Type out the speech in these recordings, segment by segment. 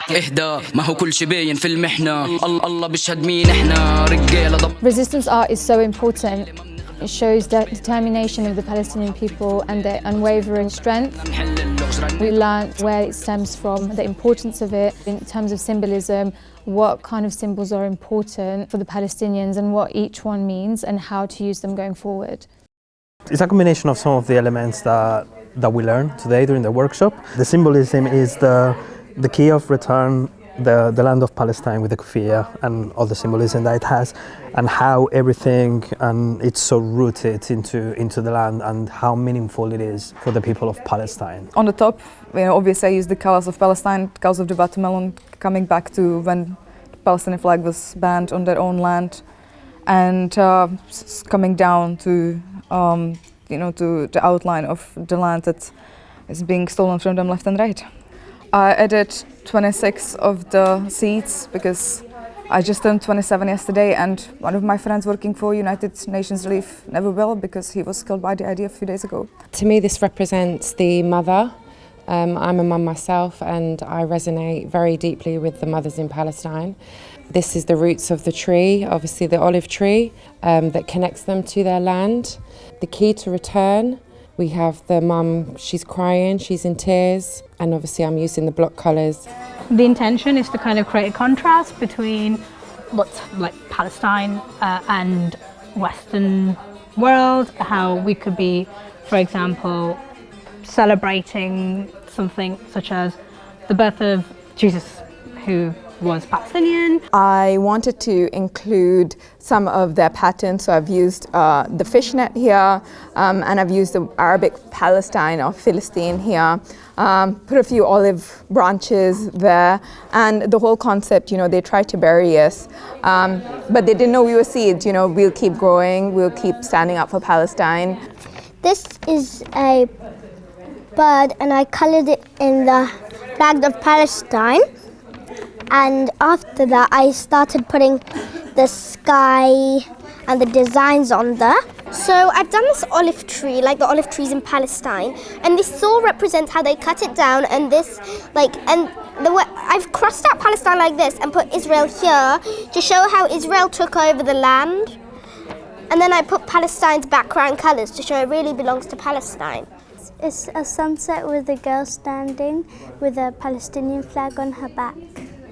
اهدى ما هو كل شي باين في المحنة الله بيشهد مين احنا رجالة. Resistance art is so important. It shows the determination of the Palestinian people and their unwavering strength. We learn where it stems from, the importance of it in terms of symbolism, what kind of symbols are important for the Palestinians and what each one means and how to use them going forward. It's a combination of some of the elements that we learned today during the workshop. The symbolism is the key of return, the land of Palestine with the kufiya and all the symbolism that it has, and how everything and it's so rooted into the land and how meaningful it is for the people of Palestine. On the top, obviously I used the colors of Palestine, colors of the watermelon, coming back to when the Palestinian flag was banned on their own land, and coming down to to the outline of the land that is being stolen from them left and right. I added 26 of the seats because I just turned 27 yesterday, and one of my friends working for United Nations Relief never will because he was killed by the IDF a few days ago. To me, this represents the mother. I'm a mum myself, and I resonate very deeply with the mothers in Palestine. This is the roots of the tree, obviously the olive tree, that connects them to their land. The key to return, we have the mum, she's crying, she's in tears, and obviously I'm using the block colours. The intention is to kind of create a contrast between what's like Palestine and Western world, how we could be, for example, celebrating something such as the birth of Jesus, who was Palestinian. I wanted to include some of their patterns, so I've used the fishnet here, and I've used the Arabic Palestine or Philistine here, put a few olive branches there, and the whole concept, they tried to bury us, but they didn't know we were seeds, we'll keep growing, we'll keep standing up for Palestine. This is a bird, and I coloured it in the flag of Palestine. And after that, I started putting the sky and the designs on there. So I've done this olive tree, like the olive trees in Palestine, and this all represents how they cut it down. And this, I've crossed out Palestine like this and put Israel here to show how Israel took over the land. And then I put Palestine's background colours to show it really belongs to Palestine. It's a sunset with a girl standing with a Palestinian flag on her back.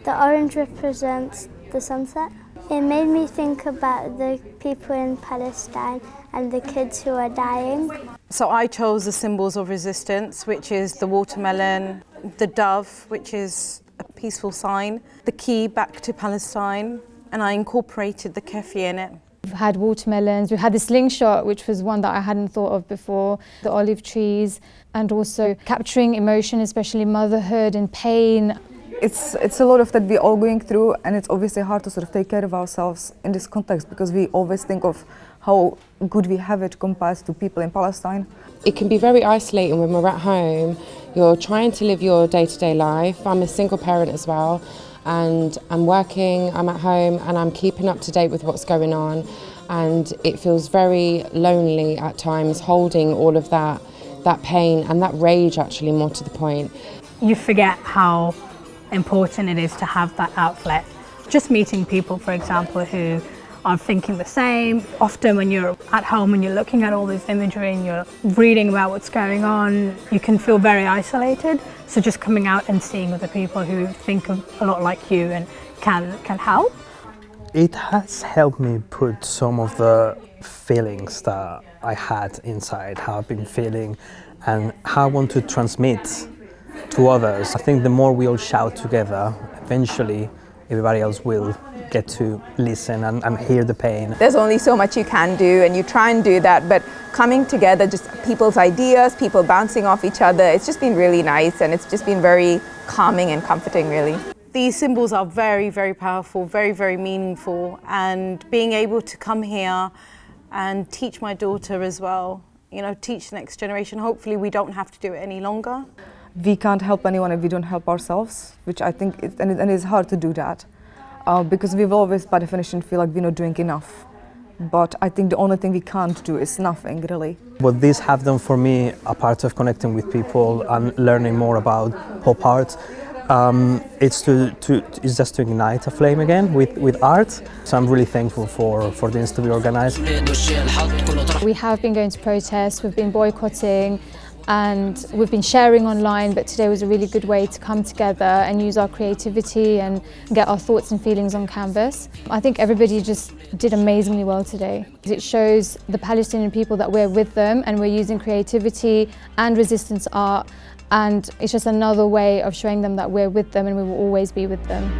The orange represents the sunset. It made me think about the people in Palestine and the kids who are dying. So I chose the symbols of resistance, which is the watermelon, the dove, which is a peaceful sign, the key back to Palestine, and I incorporated the kefi in it. We've had watermelons, we've had the slingshot, which was one that I hadn't thought of before, the olive trees, and also capturing emotion, especially motherhood and pain. It's a lot of that we're all going through, and it's obviously hard to sort of take care of ourselves in this context because we always think of how good we have it compared to people in Palestine. It can be very isolating when we're at home. You're trying to live your day-to-day life. I'm a single parent as well, and I'm working, I'm at home, and I'm keeping up to date with what's going on, and it feels very lonely at times holding all of that pain and that rage, actually, more to the point. You forget how important it is to have that outlet. Just meeting people, for example, who are thinking the same. Often when you're at home and you're looking at all this imagery and you're reading about what's going on, you can feel very isolated. So just coming out and seeing other people who think a lot like you and can help. It has helped me put some of the feelings that I had inside, how I've been feeling, and how I want to transmit to others. I think the more we all shout together, eventually everybody else will get to listen and hear the pain. There's only so much you can do, and you try and do that, but coming together, just people's ideas, people bouncing off each other, it's just been really nice, and it's just been very calming and comforting, really. These symbols are very, very powerful, very, very meaningful, and being able to come here and teach my daughter as well, teach the next generation. Hopefully we don't have to do it any longer. We can't help anyone if we don't help ourselves, which I think it's hard to do that because we've always, by definition, feel like we're not doing enough. But I think the only thing we can't do is nothing, really. What these have done for me, apart of connecting with people and learning more about pop art, it's just to ignite a flame again with art. So I'm really thankful for this to be organized. We have been going to protests, we've been boycotting, and we've been sharing online, but today was a really good way to come together and use our creativity and get our thoughts and feelings on canvas. I think everybody just did amazingly well today. It shows the Palestinian people that we're with them and we're using creativity and resistance art, and it's just another way of showing them that we're with them and we will always be with them.